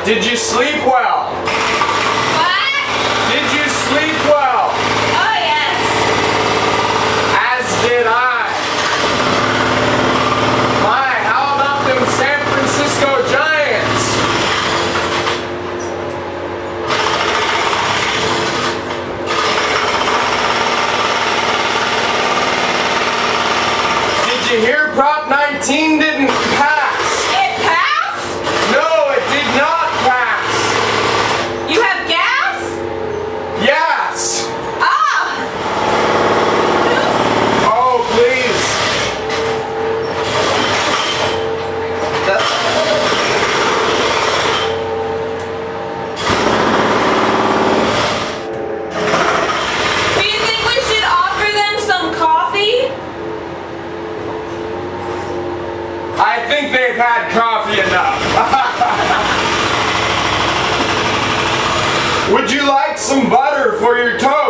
Did you sleep well? What? Did you sleep well? Oh, yes. As did I. My, how about them San Francisco Giants? Did you hear Prop 19 didn't pass? It passed? No, it did not pass. You have gas? Yes. Ah! Oh, please. Do you think we should offer them some coffee? I think they've had coffee enough. Would you like some butter for your toast?